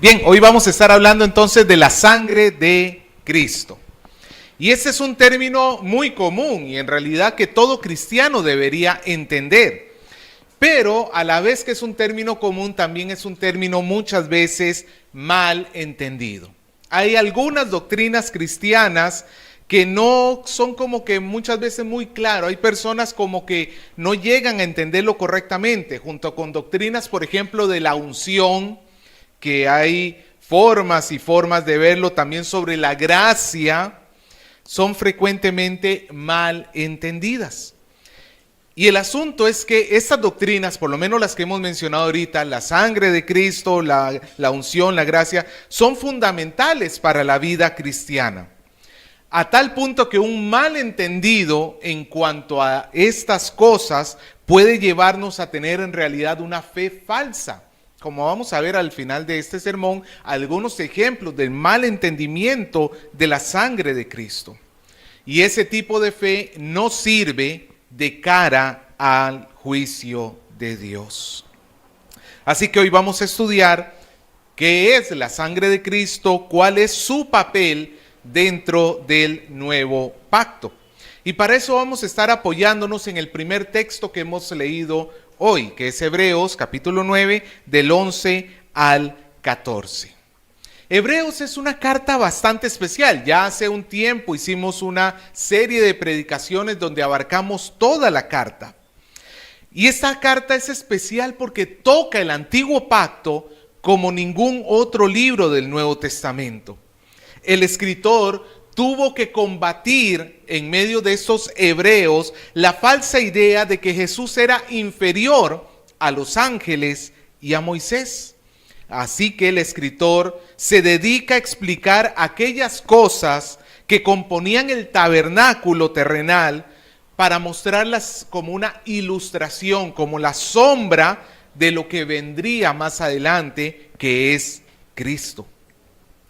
Bien, hoy vamos a estar hablando entonces de la sangre de Cristo. Y este es un término muy común y en realidad que todo cristiano debería entender. Pero a la vez que es un término común, también es un término muchas veces mal entendido. Hay algunas doctrinas cristianas que no son como que muchas veces muy claro. Hay personas como que no llegan a entenderlo correctamente, junto con doctrinas, por ejemplo, de la unción, que hay formas y formas de verlo, también sobre la gracia, son frecuentemente mal entendidas. Y el asunto es que estas doctrinas, por lo menos las que hemos mencionado ahorita, la sangre de Cristo, la unción, la gracia, son fundamentales para la vida cristiana. A tal punto que un malentendido en cuanto a estas cosas puede llevarnos a tener en realidad una fe falsa. Como vamos a ver al final de este sermón, algunos ejemplos del malentendimiento de la sangre de Cristo. Y ese tipo de fe no sirve de cara al juicio de Dios. Así que hoy vamos a estudiar qué es la sangre de Cristo, cuál es su papel dentro del nuevo pacto. Y para eso vamos a estar apoyándonos en el primer texto que hemos leído hoy, que es Hebreos capítulo 9, del 11 al 14. Hebreos es una carta bastante especial. Ya hace un tiempo hicimos una serie de predicaciones donde abarcamos toda la carta. Y esta carta es especial porque toca el antiguo pacto como ningún otro libro del Nuevo Testamento. El escritor tuvo que combatir en medio de estos hebreos la falsa idea de que Jesús era inferior a los ángeles y a Moisés. Así que el escritor se dedica a explicar aquellas cosas que componían el tabernáculo terrenal para mostrarlas como una ilustración, como la sombra de lo que vendría más adelante, que es Cristo.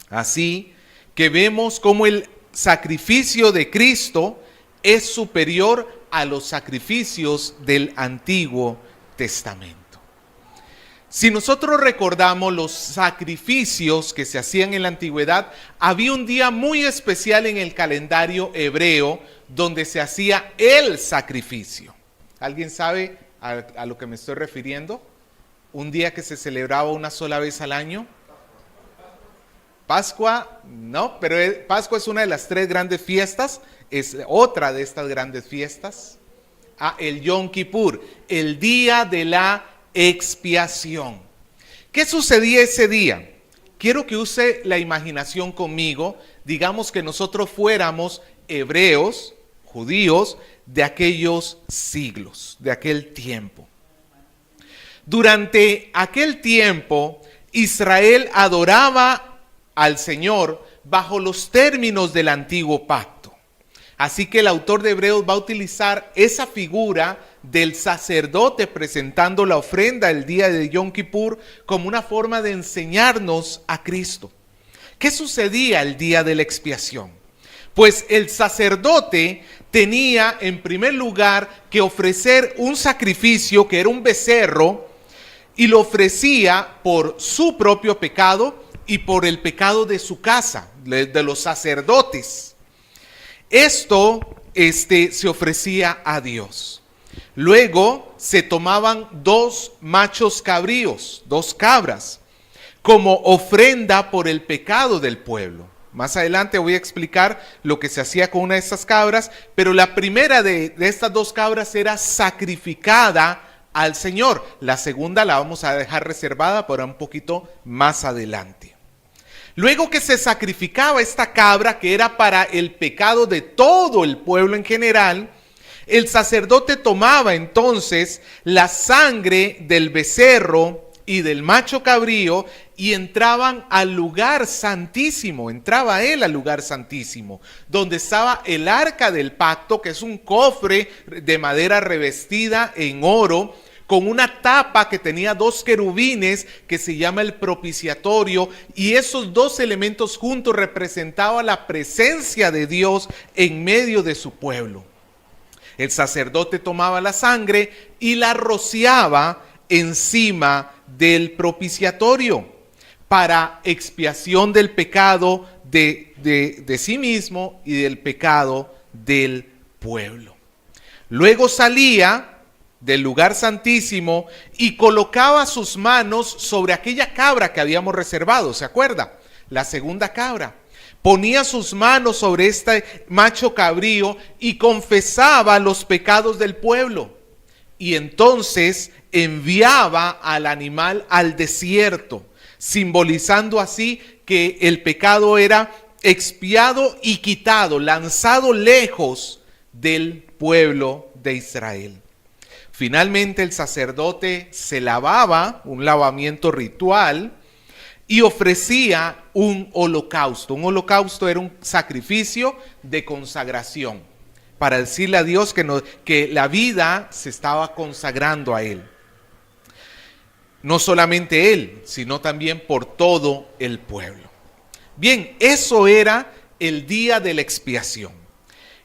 Así que vemos cómo el sacrificio de Cristo es superior a los sacrificios del Antiguo Testamento. Si nosotros recordamos los sacrificios que se hacían en la antigüedad, había un día muy especial en el calendario hebreo donde se hacía el sacrificio. ¿Alguien sabe a lo que me estoy refiriendo? Un día que se celebraba una sola vez al año. Pascua, no, pero Pascua es una de las tres grandes fiestas, es otra de estas grandes fiestas. El Yom Kippur, el día de la expiación. ¿Qué sucedía ese día? Quiero que use la imaginación conmigo. Digamos que nosotros fuéramos hebreos, judíos, de aquellos siglos, de aquel tiempo. Durante aquel tiempo, Israel adoraba al Señor bajo los términos del antiguo pacto. Así que el autor de Hebreos va a utilizar esa figura del sacerdote presentando la ofrenda el día de Yom Kippur como una forma de enseñarnos a Cristo. ¿Qué sucedía el día de la expiación? Pues el sacerdote tenía en primer lugar que ofrecer un sacrificio que era un becerro y lo ofrecía por su propio pecado y por el pecado de su casa, de los sacerdotes. Esto se ofrecía a Dios. Luego se tomaban 2 machos cabríos, 2 cabras, como ofrenda por el pecado del pueblo. Más adelante voy a explicar lo que se hacía con una de estas cabras, pero la primera de estas 2 cabras era sacrificada al Señor. La segunda la vamos a dejar reservada para un poquito más adelante. Luego que se sacrificaba esta cabra, que era para el pecado de todo el pueblo en general, el sacerdote tomaba entonces la sangre del becerro y del macho cabrío y entraban al lugar santísimo, entraba él al lugar santísimo, donde estaba el arca del pacto, que es un cofre de madera revestida en oro, con una tapa que tenía 2 querubines que se llama el propiciatorio, y esos 2 elementos juntos representaban la presencia de Dios en medio de su pueblo. El sacerdote tomaba la sangre y la rociaba encima del propiciatorio para expiación del pecado de sí mismo y del pecado del pueblo. Luego salía del lugar santísimo y colocaba sus manos sobre aquella cabra que habíamos reservado, ¿se acuerda? La segunda cabra. Ponía sus manos sobre este macho cabrío y confesaba los pecados del pueblo. Y entonces enviaba al animal al desierto, simbolizando así que el pecado era expiado y quitado, lanzado lejos del pueblo de Israel. Finalmente el sacerdote se lavaba, un lavamiento ritual, y ofrecía un holocausto. Un holocausto era un sacrificio de consagración, para decirle a Dios que la vida se estaba consagrando a Él. No solamente Él, sino también por todo el pueblo. Bien, eso era el día de la expiación.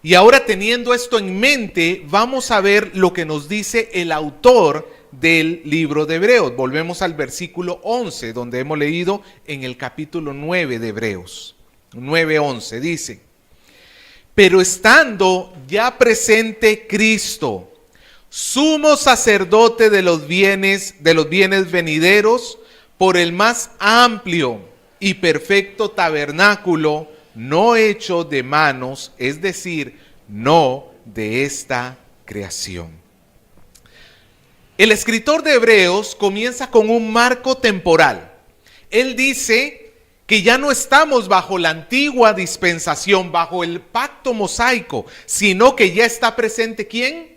Y ahora, teniendo esto en mente, vamos a ver lo que nos dice el autor del libro de Hebreos. Volvemos al versículo 11, donde hemos leído en el capítulo 9 de Hebreos. 9:11 dice: pero estando ya presente Cristo, sumo sacerdote de los bienes venideros, por el más amplio y perfecto tabernáculo, no hecho de manos, es decir, no de esta creación. El escritor de Hebreos comienza con un marco temporal. Él dice que ya no estamos bajo la antigua dispensación, bajo el pacto mosaico, sino que ya está presente ¿quién?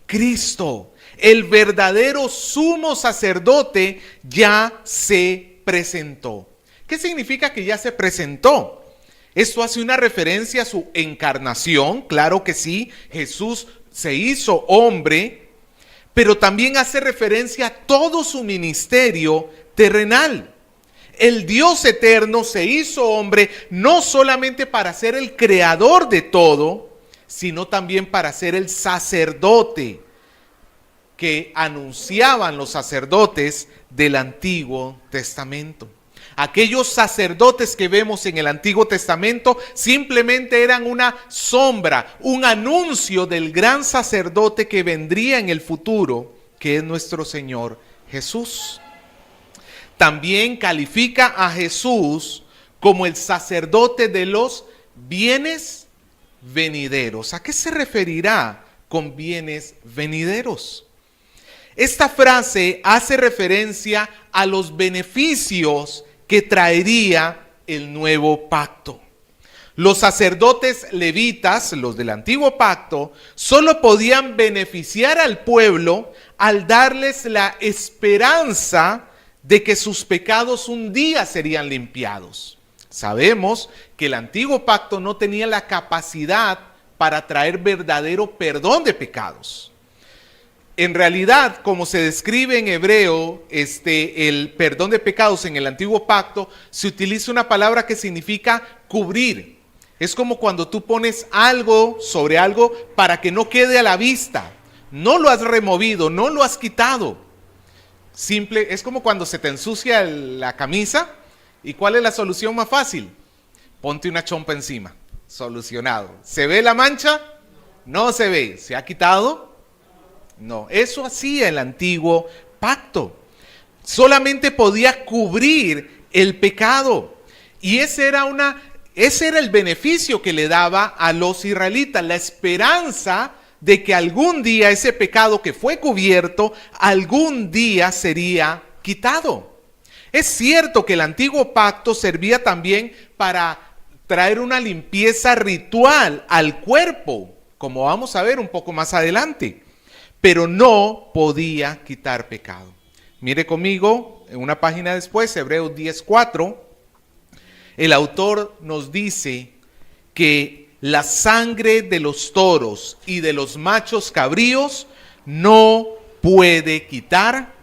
Cristo. El verdadero sumo sacerdote ya se presentó. ¿Qué significa que ya se presentó? Esto hace una referencia a su encarnación, claro que sí, Jesús se hizo hombre, pero también hace referencia a todo su ministerio terrenal. El Dios eterno se hizo hombre no solamente para ser el creador de todo, sino también para ser el sacerdote que anunciaban los sacerdotes del Antiguo Testamento. Aquellos sacerdotes que vemos en el Antiguo Testamento simplemente eran una sombra, un anuncio del gran sacerdote que vendría en el futuro, que es nuestro Señor Jesús. También califica a Jesús como el sacerdote de los bienes venideros. ¿A qué se referirá con bienes venideros? Esta frase hace referencia a los beneficios que traería el nuevo pacto. Los sacerdotes levitas, los del antiguo pacto, solo podían beneficiar al pueblo al darles la esperanza de que sus pecados un día serían limpiados. Sabemos que el antiguo pacto no tenía la capacidad para traer verdadero perdón de pecados. En realidad, como se describe en hebreo, el perdón de pecados en el antiguo pacto, se utiliza una palabra que significa cubrir. Es como cuando tú pones algo sobre algo para que no quede a la vista. No lo has removido, no lo has quitado. Simple, es como cuando se te ensucia la camisa. ¿Y cuál es la solución más fácil? Ponte una chompa encima. Solucionado. ¿Se ve la mancha? No se ve. ¿Se ha quitado? No, eso hacía el antiguo pacto. Solamente podía cubrir el pecado. Y ese era el beneficio que le daba a los israelitas, la esperanza de que algún día ese pecado que fue cubierto, algún día sería quitado. Es cierto que el antiguo pacto servía también para traer una limpieza ritual al cuerpo, como vamos a ver un poco más adelante. Pero no podía quitar pecado. Mire conmigo, en una página después, Hebreos 10:4, el autor nos dice que la sangre de los toros y de los machos cabríos no puede quitar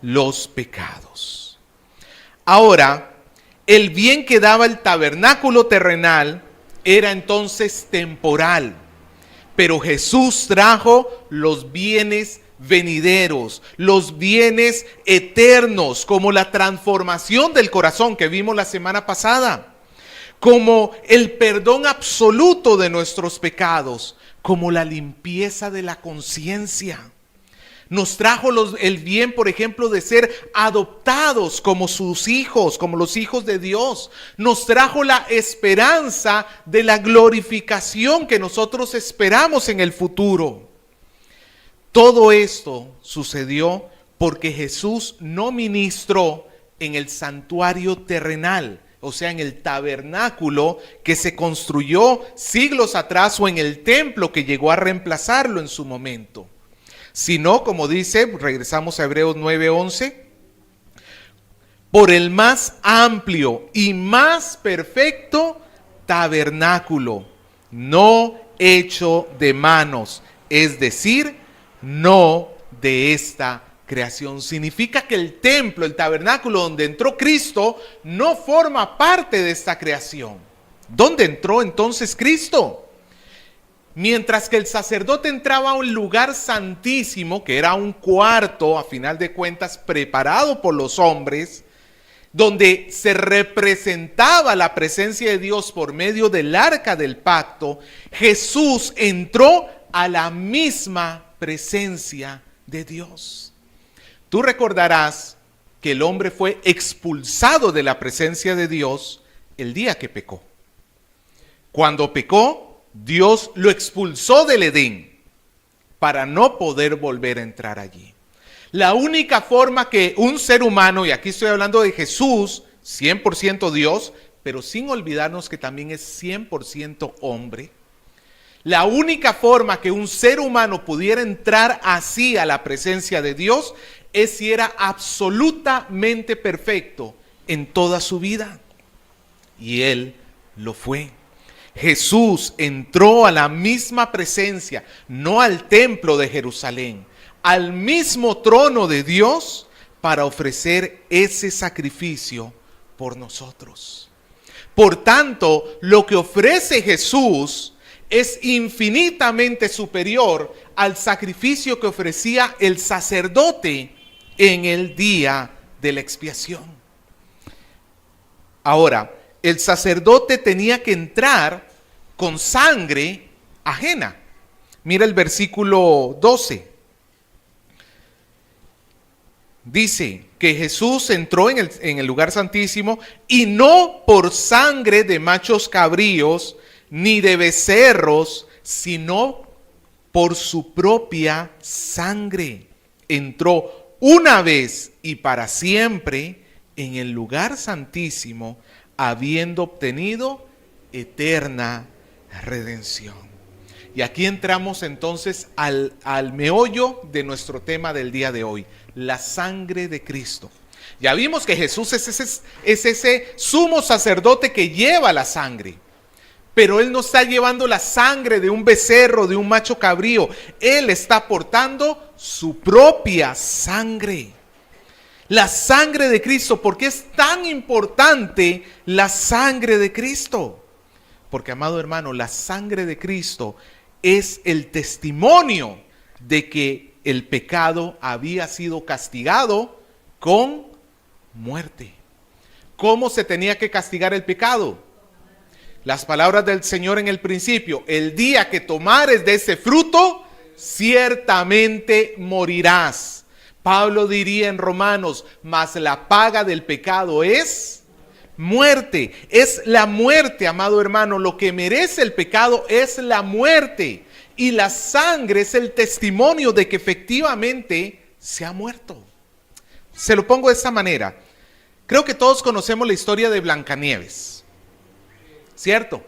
los pecados. Ahora, el bien que daba el tabernáculo terrenal era entonces temporal. Pero Jesús trajo los bienes venideros, los bienes eternos, como la transformación del corazón que vimos la semana pasada, como el perdón absoluto de nuestros pecados, como la limpieza de la conciencia. Nos trajo el bien, por ejemplo, de ser adoptados como sus hijos, como los hijos de Dios. Nos trajo la esperanza de la glorificación que nosotros esperamos en el futuro. Todo esto sucedió porque Jesús no ministró en el santuario terrenal, o sea, en el tabernáculo que se construyó siglos atrás o en el templo que llegó a reemplazarlo en su momento. Sino, como dice, regresamos a Hebreos 9:11, por el más amplio y más perfecto tabernáculo, no hecho de manos, es decir, no de esta creación. Significa que el templo, el tabernáculo donde entró Cristo, no forma parte de esta creación. ¿Dónde entró entonces Cristo? Mientras que el sacerdote entraba a un lugar santísimo, que era un cuarto, a final de cuentas, preparado por los hombres, donde se representaba la presencia de Dios por medio del arca del pacto, Jesús entró a la misma presencia de Dios. Tú recordarás que el hombre fue expulsado de la presencia de Dios el día que pecó. Cuando pecó, Dios lo expulsó del Edén para no poder volver a entrar allí. La única forma que un ser humano, y aquí estoy hablando de Jesús, 100% Dios, pero sin olvidarnos que también es 100% hombre, la única forma que un ser humano pudiera entrar así a la presencia de Dios es si era absolutamente perfecto en toda su vida. Y Él lo fue. Jesús entró a la misma presencia, no al templo de Jerusalén, al mismo trono de Dios para ofrecer ese sacrificio por nosotros. Por tanto, lo que ofrece Jesús es infinitamente superior al sacrificio que ofrecía el sacerdote en el día de la expiación. Ahora, el sacerdote tenía que entrar con sangre ajena. Mira el versículo 12. Dice que Jesús entró en el lugar santísimo y no por sangre de machos cabríos ni de becerros, sino por su propia sangre. Entró una vez y para siempre en el lugar santísimo, habiendo obtenido eterna redención. Y aquí entramos entonces al meollo de nuestro tema del día de hoy, la sangre de Cristo. Ya vimos que Jesús es ese sumo sacerdote que lleva la sangre, pero Él no está llevando la sangre de un becerro, de un macho cabrío. Él está aportando su propia sangre. La sangre de Cristo. ¿Por qué es tan importante la sangre de Cristo? Porque, amado hermano, la sangre de Cristo es el testimonio de que el pecado había sido castigado con muerte. ¿Cómo se tenía que castigar el pecado? Las palabras del Señor en el principio: el día que tomares de ese fruto, ciertamente morirás. Pablo diría en Romanos: mas la paga del pecado es muerte. Es la muerte, amado hermano. Lo que merece el pecado es la muerte. Y la sangre es el testimonio de que efectivamente se ha muerto. Se lo pongo de esta manera. Creo que todos conocemos la historia de Blancanieves, ¿cierto?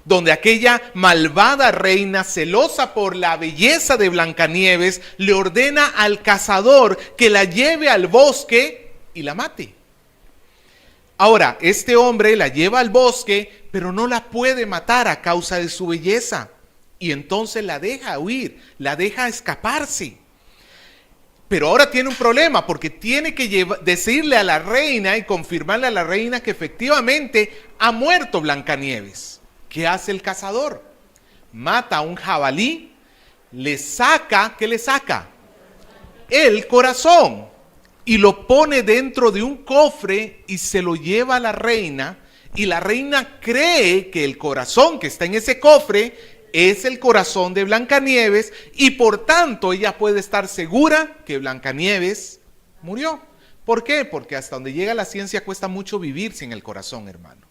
Donde aquella malvada reina, celosa por la belleza de Blancanieves, le ordena al cazador que la lleve al bosque y la mate. Ahora, este hombre la lleva al bosque, pero no la puede matar a causa de su belleza. Y entonces la deja huir, la deja escaparse. Pero ahora tiene un problema, porque tiene que decirle a la reina y confirmarle a la reina que efectivamente ha muerto Blancanieves. ¿Qué hace el cazador? Mata a un jabalí, le saca, ¿qué le saca? el corazón y lo pone dentro de un cofre y se lo lleva a la reina, y la reina cree que el corazón que está en ese cofre es el corazón de Blancanieves, y por tanto ella puede estar segura que Blancanieves murió. ¿Por qué? Porque hasta donde llega la ciencia cuesta mucho vivir sin el corazón, hermano.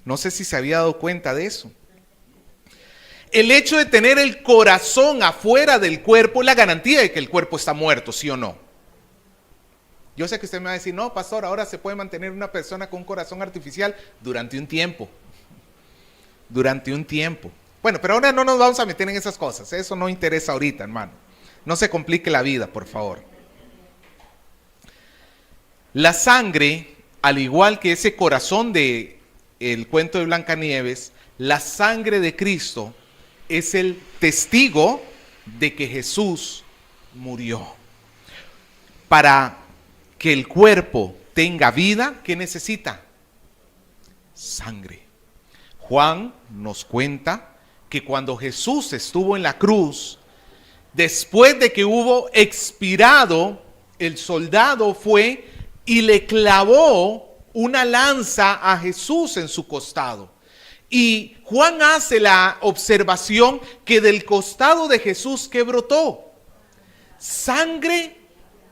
No sé si se había dado cuenta de eso. El hecho de tener el corazón afuera del cuerpo es la garantía de que el cuerpo está muerto, ¿sí o no? Yo sé que usted me va a decir, no, pastor, ahora se puede mantener una persona con un corazón artificial durante un tiempo. Durante un tiempo. Bueno, pero ahora no nos vamos a meter en esas cosas. Eso no interesa ahorita, hermano. No se complique la vida, por favor. La sangre, al igual que ese corazón de el cuento de Blancanieves, la sangre de Cristo es el testigo de que Jesús murió. Para que el cuerpo tenga vida, ¿qué necesita? Sangre. Juan nos cuenta que cuando Jesús estuvo en la cruz, después de que hubo expirado, el soldado fue y le clavó una lanza a Jesús en su costado. Y Juan hace la observación que del costado de Jesús, ¿qué brotó? Sangre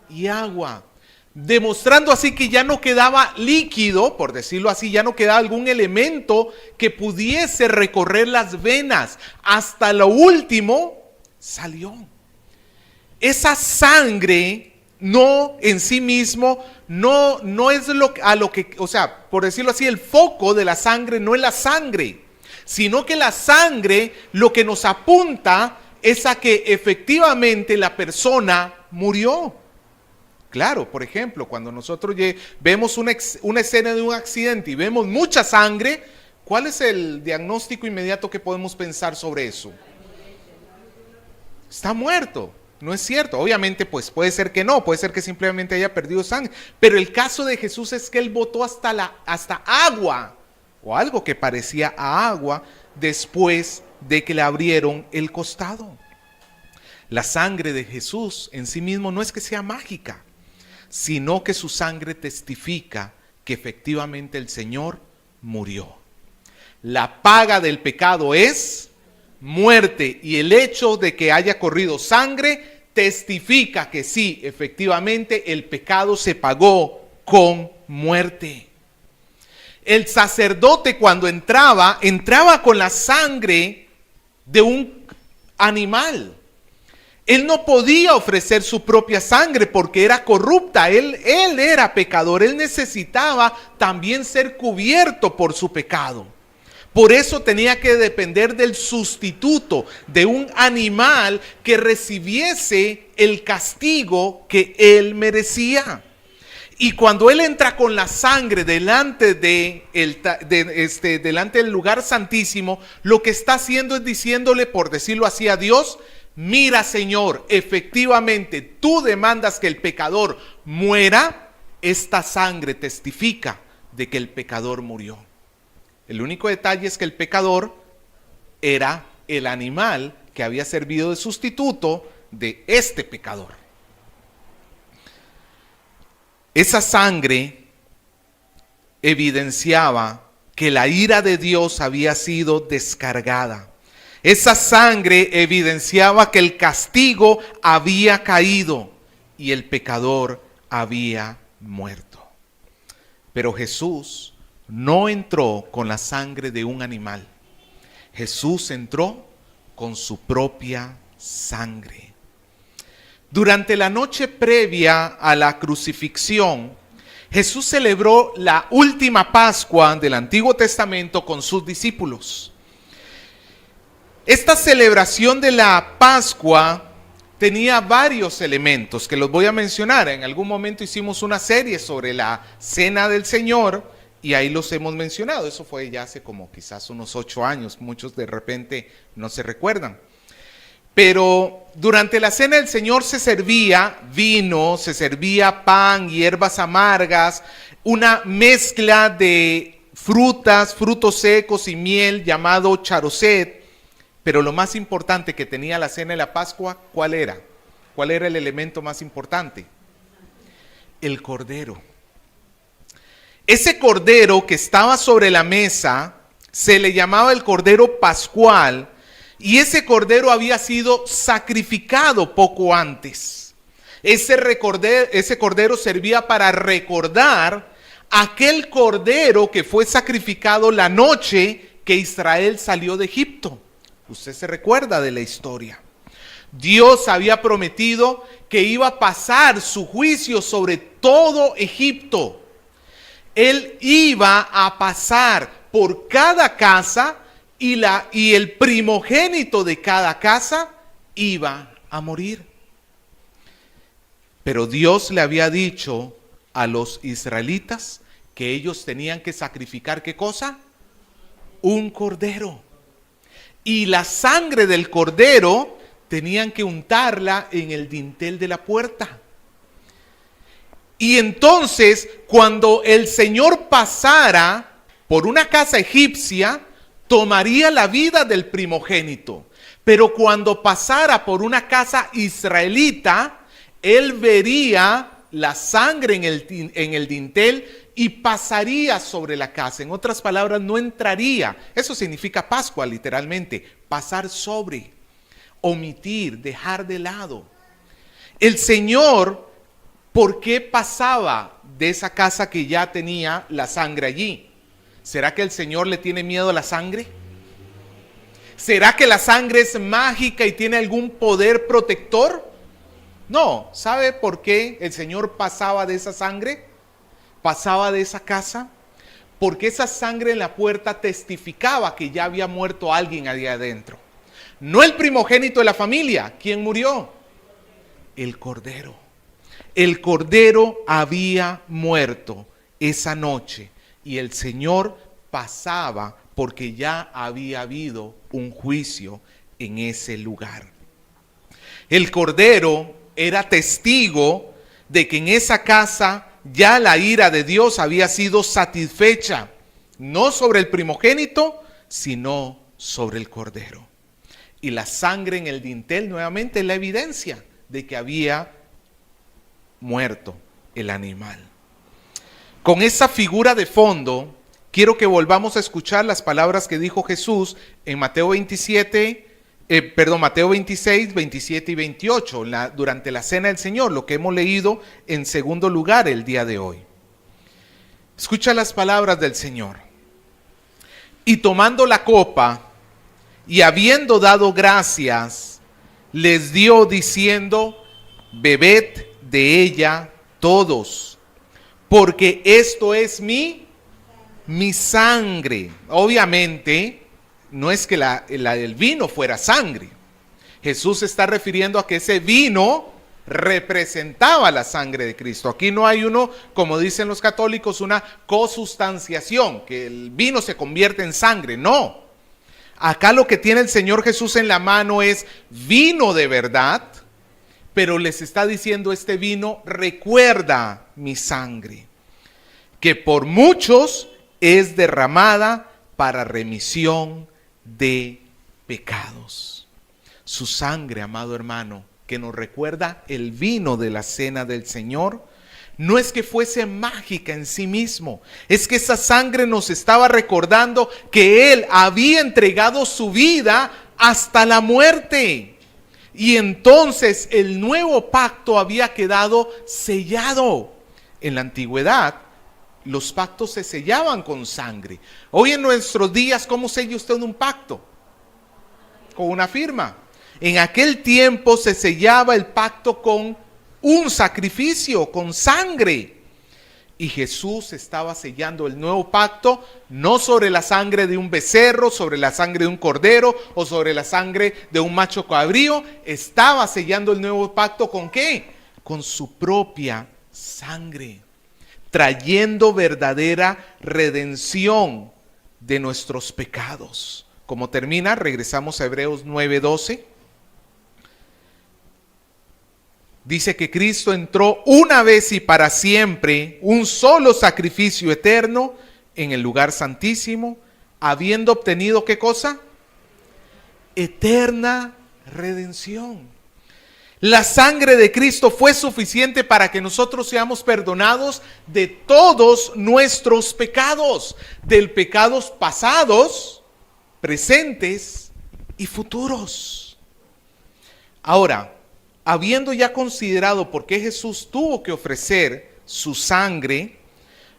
y agua. Demostrando así que ya no quedaba líquido, por decirlo así, ya no quedaba algún elemento que pudiese recorrer las venas. Hasta lo último salió. Esa sangre no en sí mismo, no es a lo que, o sea, por decirlo así, el foco de la sangre no es la sangre, sino que la sangre lo que nos apunta es a que efectivamente la persona murió. Claro, por ejemplo, cuando nosotros vemos una escena de un accidente y vemos mucha sangre, ¿cuál es el diagnóstico inmediato que podemos pensar sobre eso? Está muerto. No es cierto. Obviamente, pues puede ser que no, puede ser que simplemente haya perdido sangre. Pero el caso de Jesús es que él botó hasta agua, o algo que parecía a agua, después de que le abrieron el costado. La sangre de Jesús en sí mismo no es que sea mágica, sino que su sangre testifica que efectivamente el Señor murió. La paga del pecado es muerte, y el hecho de que haya corrido sangre testifica que sí, efectivamente el pecado se pagó con muerte. El sacerdote cuando entraba con la sangre de un animal. Él no podía ofrecer su propia sangre porque era corrupta. Él era pecador. Él necesitaba también ser cubierto por su pecado. Por eso tenía que depender del sustituto, de un animal que recibiese el castigo que él merecía. Y cuando él entra con la sangre delante del lugar santísimo, lo que está haciendo es diciéndole, por decirlo así, a Dios: mira, Señor, efectivamente tú demandas que el pecador muera. Esta sangre testifica de que el pecador murió. El único detalle es que el pecador era el animal que había servido de sustituto de este pecador. Esa sangre evidenciaba que la ira de Dios había sido descargada. Esa sangre evidenciaba que el castigo había caído y el pecador había muerto. Pero Jesús no entró con la sangre de un animal. Jesús entró con su propia sangre. Durante la noche previa a la crucifixión, Jesús celebró la última Pascua del Antiguo Testamento con sus discípulos. Esta celebración de la Pascua tenía varios elementos que los voy a mencionar. En algún momento hicimos una serie sobre la Cena del Señor y ahí los hemos mencionado. Eso fue ya hace como quizás unos 8 años. Muchos de repente no se recuerdan. Pero durante la Cena del Señor se servía vino, se servía pan, hierbas amargas, una mezcla de frutas, frutos secos y miel llamado charoset. Pero lo más importante que tenía la Cena de la Pascua, ¿cuál era? ¿Cuál era el elemento más importante? El cordero. Ese cordero que estaba sobre la mesa se le llamaba el cordero pascual, y ese cordero había sido sacrificado poco antes. Ese cordero servía para recordar aquel cordero que fue sacrificado la noche que Israel salió de Egipto. Usted se recuerda de la historia. Dios había prometido que iba a pasar su juicio sobre todo Egipto. Él iba a pasar por cada casa y el primogénito de cada casa iba a morir. Pero Dios le había dicho a los israelitas que ellos tenían que sacrificar, ¿qué cosa? Un cordero. Y la sangre del cordero tenían que untarla en el dintel de la puerta. Y entonces, cuando el Señor pasara por una casa egipcia, tomaría la vida del primogénito. Pero cuando pasara por una casa israelita, él vería la sangre en el dintel y pasaría sobre la casa. En otras palabras, no entraría. Eso significa Pascua, literalmente. Pasar sobre, omitir, dejar de lado. El Señor, ¿por qué pasaba de esa casa que ya tenía la sangre allí? ¿Será que el Señor le tiene miedo a la sangre? ¿Será que la sangre es mágica y tiene algún poder protector? No. ¿Sabe por qué el Señor pasaba de esa sangre? Pasaba de esa casa. Porque esa sangre en la puerta testificaba que ya había muerto alguien allá adentro. No el primogénito de la familia. ¿Quién murió? El cordero. El cordero había muerto esa noche y el Señor pasaba porque ya había habido un juicio en ese lugar. El cordero era testigo de que en esa casa ya la ira de Dios había sido satisfecha, no sobre el primogénito, sino sobre el cordero. Y la sangre en el dintel nuevamente es la evidencia de que había muerto el animal. Con esa figura de fondo, quiero que volvamos a escuchar las palabras que dijo Jesús en Mateo 26, 27 y 28, durante la cena del Señor, lo que hemos leído en segundo lugar el día de hoy. Escucha las palabras del Señor. Y tomando la copa, y habiendo dado gracias, les dio diciendo: bebed de ella todos, porque esto es mi sangre. Obviamente, no es que el vino fuera sangre. Jesús se está refiriendo a que ese vino representaba la sangre de Cristo. Aquí no hay como dicen los católicos, una consustanciación, que el vino se convierte en sangre. No. Acá lo que tiene el Señor Jesús en la mano es vino de verdad, pero les está diciendo: este vino recuerda mi sangre, que por muchos es derramada para remisión de pecados. Su sangre, amado hermano, que nos recuerda el vino de la cena del Señor, no es que fuese mágica en sí mismo, es que esa sangre nos estaba recordando que Él había entregado su vida hasta la muerte. Y entonces el nuevo pacto había quedado sellado. En la antigüedad, los pactos se sellaban con sangre. Hoy en nuestros días, ¿cómo sella usted un pacto? Con una firma. En aquel tiempo se sellaba el pacto con un sacrificio, con sangre. Y Jesús estaba sellando el nuevo pacto, no sobre la sangre de un becerro, sobre la sangre de un cordero o sobre la sangre de un macho cabrío. Estaba sellando el nuevo pacto ¿con qué? Con su propia sangre, trayendo verdadera redención de nuestros pecados. Como termina, regresamos a Hebreos 9:12. Dice que Cristo entró una vez y para siempre, un solo sacrificio eterno en el lugar santísimo, habiendo obtenido ¿qué cosa? Eterna redención. La sangre de Cristo fue suficiente para que nosotros seamos perdonados de todos nuestros pecados, de pecados pasados, presentes y futuros. Ahora, habiendo ya considerado por qué Jesús tuvo que ofrecer su sangre,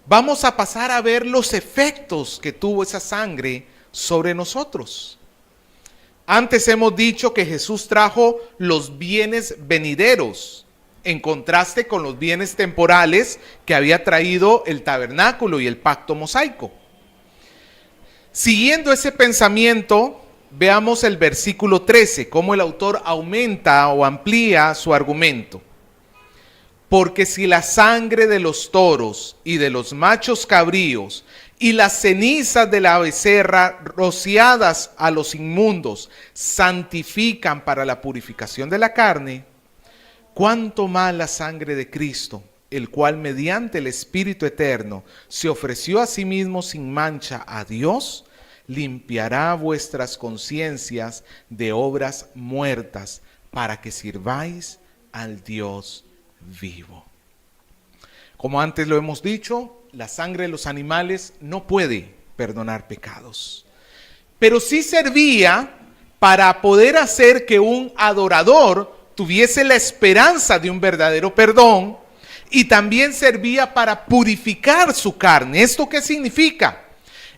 vamos a pasar a ver los efectos que tuvo esa sangre sobre nosotros. Antes hemos dicho que Jesús trajo los bienes venideros, en contraste con los bienes temporales que había traído el tabernáculo y el pacto mosaico. Siguiendo ese pensamiento, veamos el versículo 13, cómo el autor aumenta o amplía su argumento. Porque si la sangre de los toros y de los machos cabríos y las cenizas de la becerra rociadas a los inmundos santifican para la purificación de la carne, cuánto más la sangre de Cristo, el cual mediante el Espíritu Eterno se ofreció a sí mismo sin mancha a Dios, limpiará vuestras conciencias de obras muertas para que sirváis al Dios vivo. Como antes lo hemos dicho, la sangre de los animales no puede perdonar pecados, pero sí servía para poder hacer que un adorador tuviese la esperanza de un verdadero perdón, y también servía para purificar su carne. ¿Esto qué significa?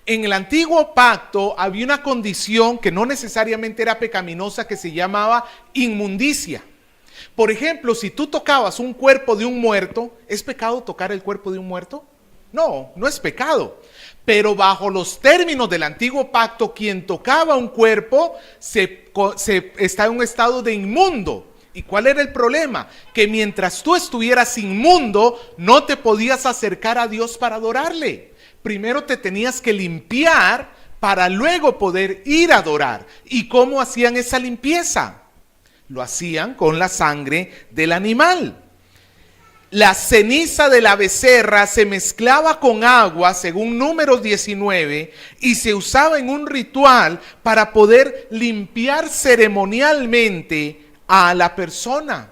En el antiguo pacto había una condición que no necesariamente era pecaminosa, que se llamaba inmundicia. Por ejemplo, si tú tocabas un cuerpo de un muerto, ¿es pecado tocar el cuerpo de un muerto? No, no es pecado. Pero bajo los términos del antiguo pacto, quien tocaba un cuerpo está en un estado de inmundo. ¿Y cuál era el problema? Que mientras tú estuvieras inmundo, no te podías acercar a Dios para adorarle. Primero te tenías que limpiar para luego poder ir a adorar. ¿Y cómo hacían esa limpieza? Lo hacían con la sangre del animal. La ceniza de la becerra se mezclaba con agua, según Números 19, y se usaba en un ritual para poder limpiar ceremonialmente a la persona.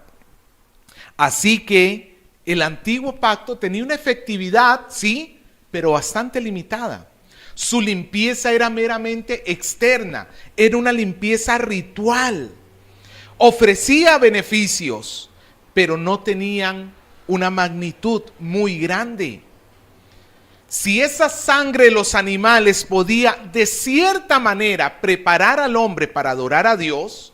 Así que el antiguo pacto tenía una efectividad, sí, pero bastante limitada. Su limpieza era meramente externa, era una limpieza ritual. Ofrecía beneficios, pero no tenían una magnitud muy grande. Si esa sangre de los animales podía de cierta manera preparar al hombre para adorar a Dios,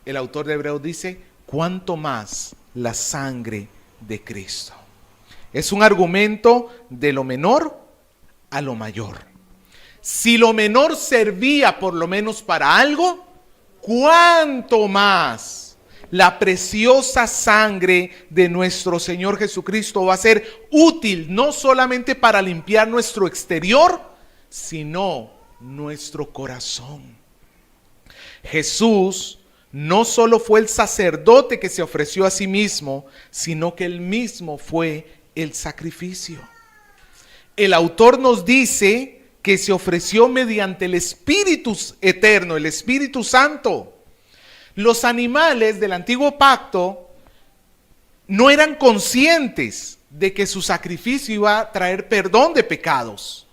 el autor de Hebreos dice, cuánto más la sangre de Cristo. Es un argumento de lo menor a lo mayor. Si lo menor servía por lo menos para algo, cuánto más la preciosa sangre de nuestro Señor Jesucristo va a ser útil no solamente para limpiar nuestro exterior, sino nuestro corazón. Jesús no solo fue el sacerdote que se ofreció a sí mismo, sino que él mismo fue el sacrificio. El autor nos dice que se ofreció mediante el Espíritu Eterno, el Espíritu Santo. Los animales del antiguo pacto no eran conscientes de que su sacrificio iba a traer perdón de pecados.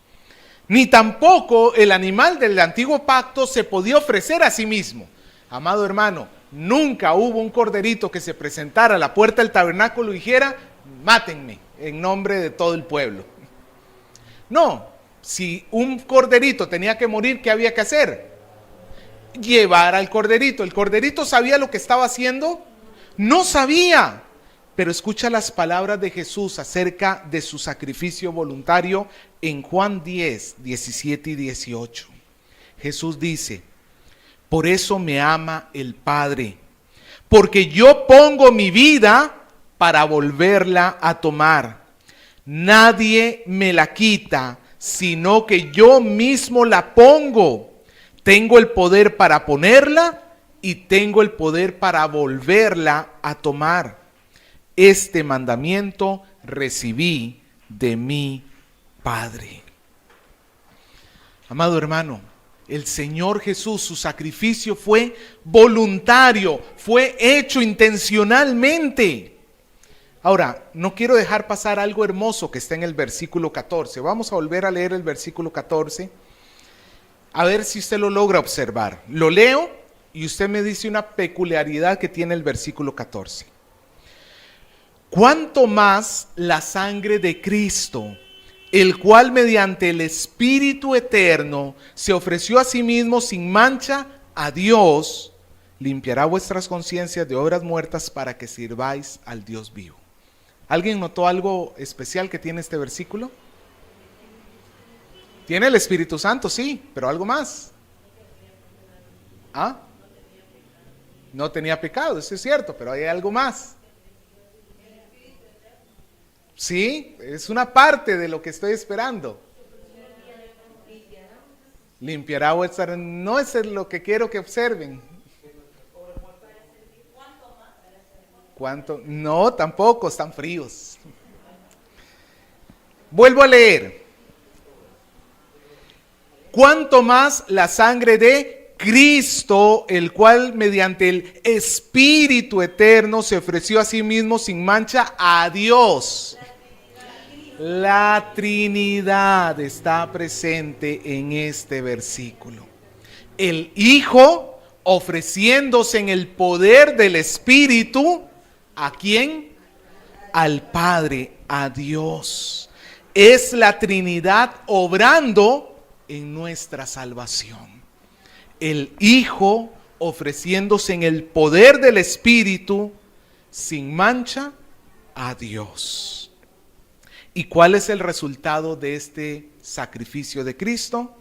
Ni tampoco el animal del antiguo pacto se podía ofrecer a sí mismo. Amado hermano, nunca hubo un corderito que se presentara a la puerta del tabernáculo y dijera, mátenme en nombre de todo el pueblo. No, si un corderito tenía que morir, ¿qué había que hacer? Llevar al corderito. ¿El corderito sabía lo que estaba haciendo? No sabía. Pero escucha las palabras de Jesús acerca de su sacrificio voluntario en Juan 10, 17 y 18. Jesús dice, por eso me ama el Padre, porque yo pongo mi vida para volverla a tomar. Nadie me la quita, sino que yo mismo la pongo. Tengo el poder para ponerla y tengo el poder para volverla a tomar. Este mandamiento recibí de mi Padre. Amado hermano, El Señor Jesús, su sacrificio fue voluntario, fue hecho intencionalmente. Ahora, no quiero dejar pasar algo hermoso que está en el versículo 14. Vamos a volver a leer el versículo 14. A ver si usted lo logra observar. Lo leo y usted me dice una peculiaridad que tiene el versículo 14. Cuanto más la sangre de Cristo, el cual mediante el Espíritu eterno se ofreció a sí mismo sin mancha a Dios, limpiará vuestras conciencias de obras muertas para que sirváis al Dios vivo. ¿Alguien notó algo especial que tiene este versículo? Tiene el Espíritu Santo, sí, pero algo más. ¿Ah? No tenía pecado, eso es cierto, pero hay algo más. Sí, es una parte de lo que estoy esperando. Limpiará vuestra... No es lo que quiero que observen. ¿Cuánto? No, tampoco, están fríos. Vuelvo a leer. Cuanto más la sangre de Cristo, el cual mediante el Espíritu eterno se ofreció a sí mismo sin mancha a Dios. La Trinidad está presente en este versículo. El Hijo ofreciéndose en el poder del Espíritu, ¿a quién? Al Padre, a Dios. Es la Trinidad obrando en nuestra salvación. El Hijo ofreciéndose en el poder del Espíritu, sin mancha, a Dios. ¿Y cuál es el resultado de este sacrificio de Cristo?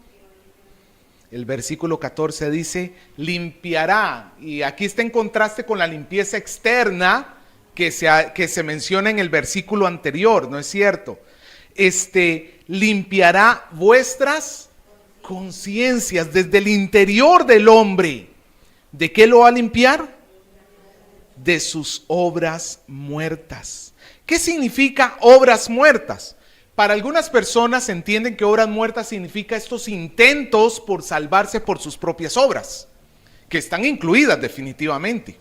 El versículo 14 dice, limpiará. Y aquí está en contraste con la limpieza externa que se menciona en el versículo anterior, ¿no es cierto? Limpiará vuestras conciencias desde el interior del hombre. ¿De qué lo va a limpiar? De sus obras muertas. ¿Qué significa obras muertas? Para algunas personas entienden que obras muertas significa estos intentos por salvarse por sus propias obras, que están incluidas definitivamente.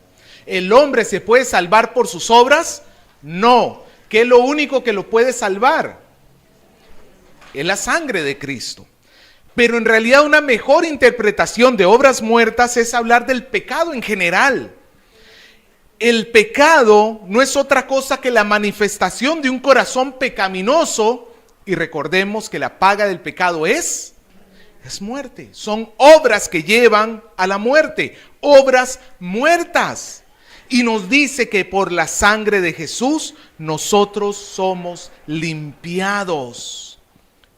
¿El hombre se puede salvar por sus obras? No. ¿Qué es lo único que lo puede salvar? Es la sangre de Cristo. Pero en realidad una mejor interpretación de obras muertas es hablar del pecado en general. El pecado no es otra cosa que la manifestación de un corazón pecaminoso, y recordemos que la paga del pecado es muerte. Son obras que llevan a la muerte, obras muertas. Y nos dice que por la sangre de Jesús nosotros somos limpiados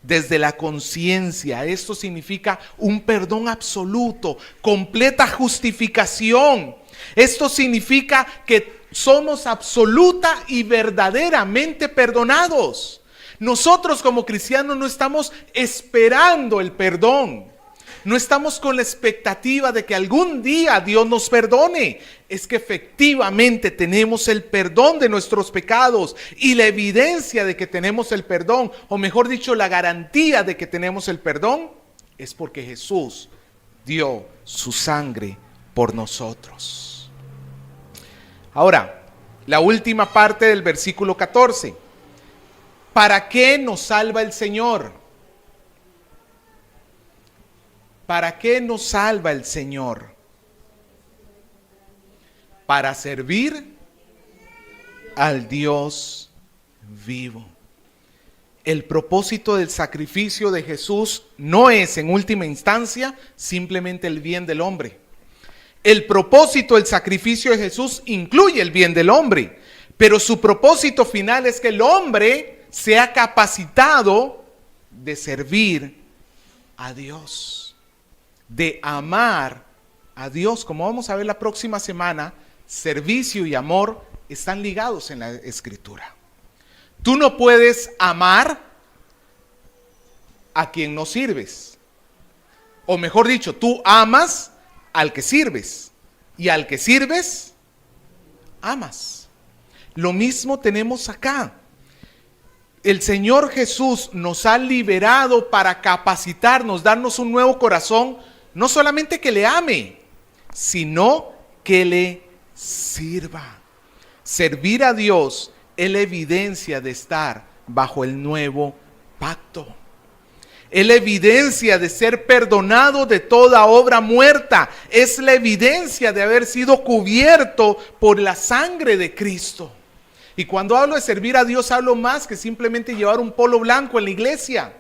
desde la conciencia. Esto significa un perdón absoluto, completa justificación. Esto significa que somos absoluta y verdaderamente perdonados. Nosotros como cristianos no estamos esperando el perdón. No estamos con la expectativa de que algún día Dios nos perdone. Es que efectivamente tenemos el perdón de nuestros pecados y la evidencia de que tenemos el perdón, o mejor dicho, la garantía de que tenemos el perdón, es porque Jesús dio su sangre por nosotros. Ahora, la última parte del versículo 14. ¿Para qué nos salva el Señor? ¿Para qué nos salva el Señor? Para servir al Dios vivo. El propósito del sacrificio de Jesús no es, en última instancia, simplemente el bien del hombre. El propósito del sacrificio de Jesús incluye el bien del hombre, pero su propósito final es que el hombre sea capacitado de servir a Dios, de amar a Dios. Como vamos a ver la próxima semana, servicio y amor están ligados en la Escritura. Tú no puedes amar a quien no sirves. O mejor dicho, tú amas al que sirves, y al que sirves, amas. Lo mismo tenemos acá. El Señor Jesús nos ha liberado para capacitarnos, darnos un nuevo corazón, no solamente que le ame, sino que le sirva. Servir a Dios es la evidencia de estar bajo el nuevo pacto. Es la evidencia de ser perdonado de toda obra muerta. Es la evidencia de haber sido cubierto por la sangre de Cristo. Y cuando hablo de servir a Dios, hablo más que simplemente llevar un polo blanco en la iglesia.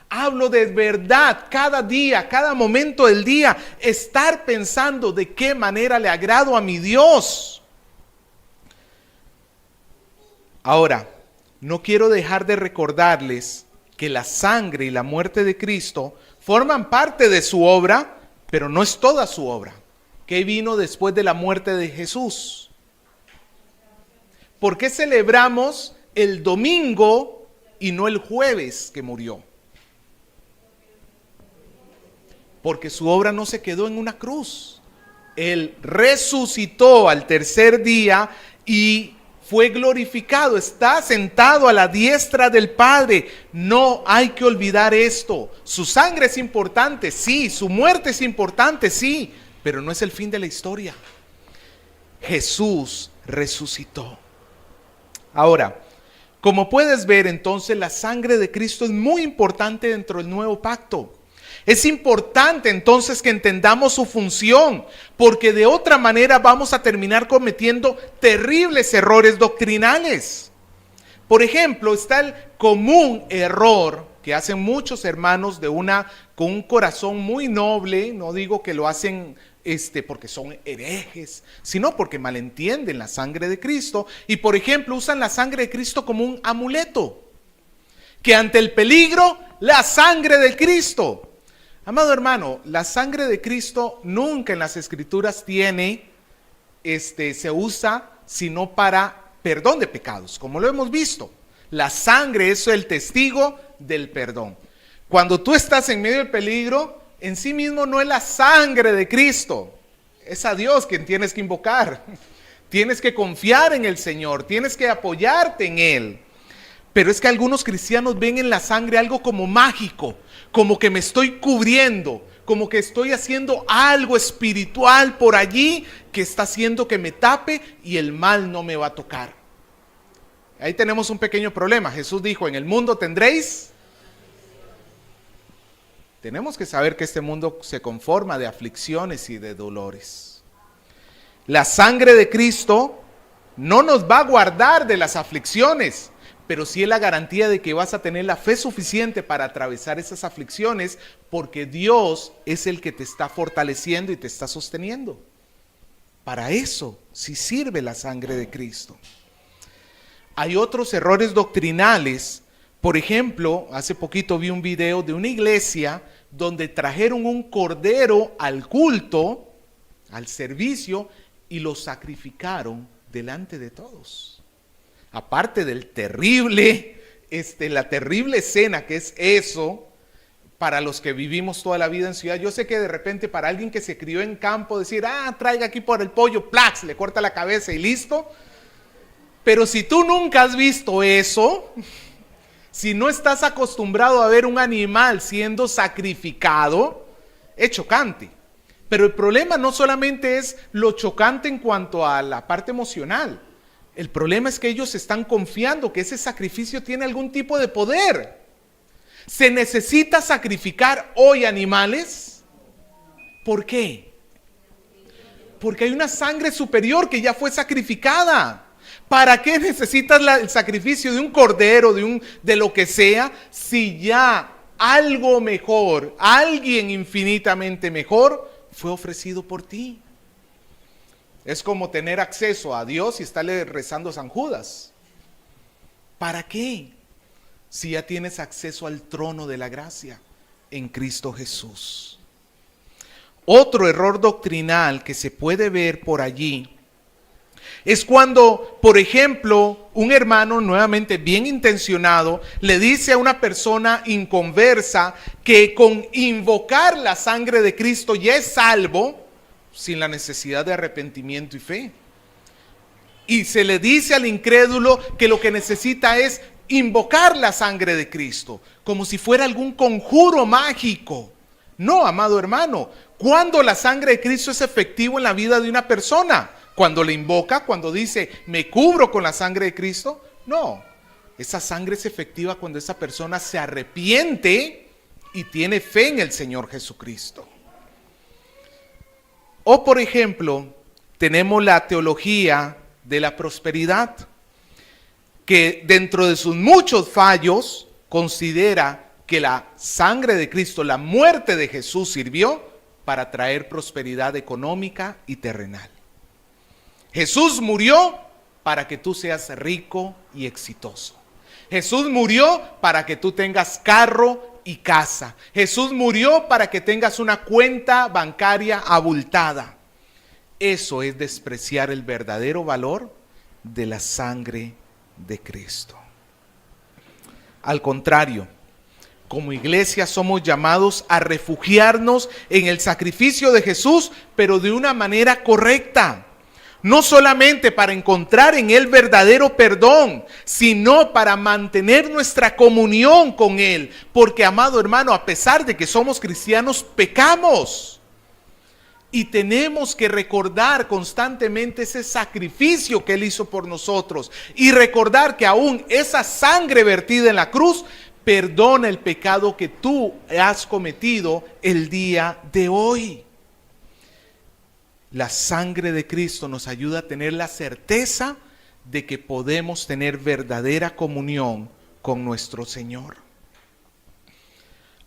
Hablo de verdad, cada día, cada momento del día, estar pensando de qué manera le agrado a mi Dios. Ahora, no quiero dejar de recordarles que la sangre y la muerte de Cristo forman parte de su obra, pero no es toda su obra. ¿Qué vino después de la muerte de Jesús? ¿Por qué celebramos el domingo y no el jueves que murió? Porque su obra no se quedó en una cruz. Él resucitó al tercer día y fue glorificado, está sentado a la diestra del Padre. No hay que olvidar esto. Su sangre es importante, sí. Su muerte es importante, sí. Pero no es el fin de la historia. Jesús resucitó. Ahora, como puedes ver, entonces la sangre de Cristo es muy importante dentro del nuevo pacto. Es importante entonces que entendamos su función, porque de otra manera vamos a terminar cometiendo terribles errores doctrinales. Por ejemplo, está el común error que hacen muchos hermanos con un corazón muy noble. No digo que lo hacen porque son herejes, sino porque malentienden la sangre de Cristo. Y por ejemplo, usan la sangre de Cristo como un amuleto, que ante el peligro, la sangre de Cristo. Amado hermano, la sangre de Cristo nunca en las Escrituras se usa sino para perdón de pecados, como lo hemos visto. La sangre es el testigo del perdón. Cuando tú estás en medio del peligro, en sí mismo no es la sangre de Cristo, es a Dios quien tienes que invocar. Tienes que confiar en el Señor, tienes que apoyarte en Él. Pero es que algunos cristianos ven en la sangre algo como mágico, como que me estoy cubriendo, como que estoy haciendo algo espiritual por allí que está haciendo que me tape y el mal no me va a tocar. Ahí tenemos un pequeño problema. Jesús dijo, en el mundo tendréis. Tenemos que saber que este mundo se conforma de aflicciones y de dolores. La sangre de Cristo no nos va a guardar de las aflicciones, pero sí es la garantía de que vas a tener la fe suficiente para atravesar esas aflicciones, porque Dios es el que te está fortaleciendo y te está sosteniendo. Para eso sí sirve la sangre de Cristo. Hay otros errores doctrinales. Por ejemplo, hace poquito vi un video de una iglesia donde trajeron un cordero al culto, al servicio, y lo sacrificaron delante de todos. Aparte del la terrible escena que es eso, para los que vivimos toda la vida en ciudad. Yo sé que de repente para alguien que se crió en campo, decir, traiga aquí por el pollo, ¡plax!, le corta la cabeza y listo. Pero si tú nunca has visto eso, si no estás acostumbrado a ver un animal siendo sacrificado, es chocante. Pero el problema no solamente es lo chocante en cuanto a la parte emocional. El problema es que ellos están confiando que ese sacrificio tiene algún tipo de poder. ¿Se necesita sacrificar hoy animales? ¿Por qué? Porque hay una sangre superior que ya fue sacrificada. ¿Para qué necesitas el sacrificio de un cordero, de lo que sea, si ya algo mejor, alguien infinitamente mejor, fue ofrecido por ti? Es como tener acceso a Dios y estarle rezando a San Judas. ¿Para qué? Si ya tienes acceso al trono de la gracia en Cristo Jesús. Otro error doctrinal que se puede ver por allí es cuando, por ejemplo, un hermano nuevamente bien intencionado le dice a una persona inconversa que con invocar la sangre de Cristo ya es salvo, sin la necesidad de arrepentimiento y fe. Y se le dice al incrédulo que lo que necesita es invocar la sangre de Cristo, como si fuera algún conjuro mágico. No, amado hermano. ¿Cuándo la sangre de Cristo es efectivo en la vida de una persona? ¿Cuando le invoca? ¿Cuando dice, me cubro con la sangre de Cristo? No. Esa sangre es efectiva cuando esa persona se arrepiente y tiene fe en el Señor Jesucristo. O por ejemplo, tenemos la teología de la prosperidad, que dentro de sus muchos fallos considera que la sangre de Cristo, la muerte de Jesús, sirvió para traer prosperidad económica y terrenal. Jesús murió para que tú seas rico y exitoso. Jesús murió para que tú tengas carro y casa. Jesús murió para que tengas una cuenta bancaria abultada. Eso es despreciar el verdadero valor de la sangre de Cristo. Al contrario, como iglesia somos llamados a refugiarnos en el sacrificio de Jesús, pero de una manera correcta. No solamente para encontrar en Él verdadero perdón, sino para mantener nuestra comunión con Él. Porque, amado hermano, a pesar de que somos cristianos, pecamos. Y tenemos que recordar constantemente ese sacrificio que Él hizo por nosotros. Y recordar que aún esa sangre vertida en la cruz perdona el pecado que tú has cometido el día de hoy. La sangre de Cristo nos ayuda a tener la certeza de que podemos tener verdadera comunión con nuestro Señor.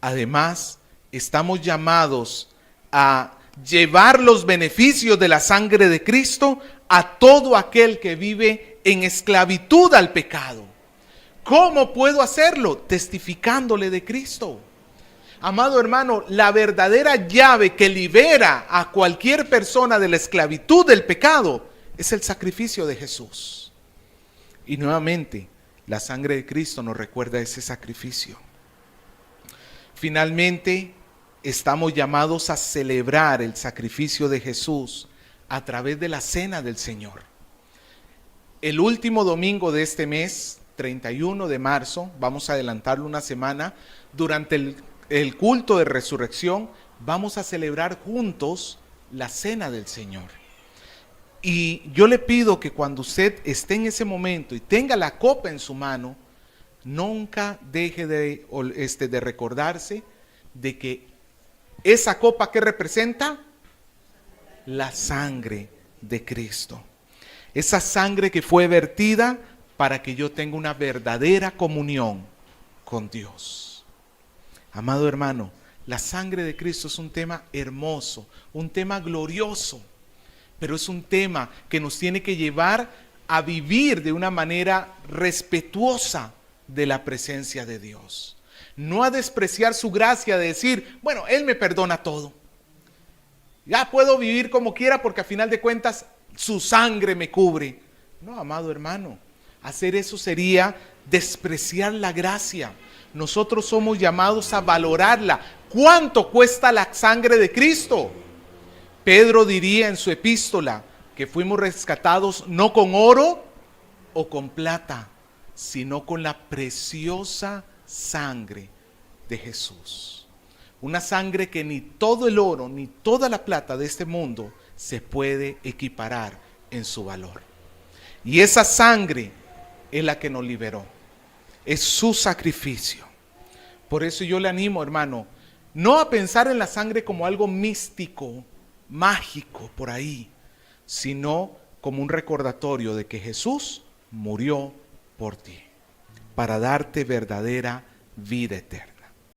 Además, estamos llamados a llevar los beneficios de la sangre de Cristo a todo aquel que vive en esclavitud al pecado. ¿Cómo puedo hacerlo? Testificándole de Cristo. Amado hermano, la verdadera llave que libera a cualquier persona de la esclavitud del pecado es el sacrificio de Jesús. Y nuevamente, la sangre de Cristo nos recuerda ese sacrificio. Finalmente, estamos llamados a celebrar el sacrificio de Jesús a través de la cena del Señor. El último domingo de este mes, 31 de marzo, vamos a adelantarlo una semana, durante el culto de resurrección, vamos a celebrar juntos la cena del Señor. Y yo le pido que cuando usted esté en ese momento y tenga la copa en su mano, nunca deje de recordarse de que esa copa que representa la sangre de Cristo. Esa sangre que fue vertida para que yo tenga una verdadera comunión con Dios. Amado hermano, la sangre de Cristo es un tema hermoso, un tema glorioso, pero es un tema que nos tiene que llevar a vivir de una manera respetuosa de la presencia de Dios. No a despreciar su gracia de decir, bueno, Él me perdona todo. Ya puedo vivir como quiera porque a final de cuentas su sangre me cubre. No, amado hermano, hacer eso sería despreciar la gracia. Nosotros somos llamados a valorarla. ¿Cuánto cuesta la sangre de Cristo? Pedro diría en su epístola que fuimos rescatados no con oro o con plata, sino con la preciosa sangre de Jesús. Una sangre que ni todo el oro ni toda la plata de este mundo se puede equiparar en su valor. Y esa sangre es la que nos liberó. Es su sacrificio. Por eso yo le animo, hermano, no a pensar en la sangre como algo místico, mágico por ahí, sino como un recordatorio de que Jesús murió por ti, para darte verdadera vida eterna.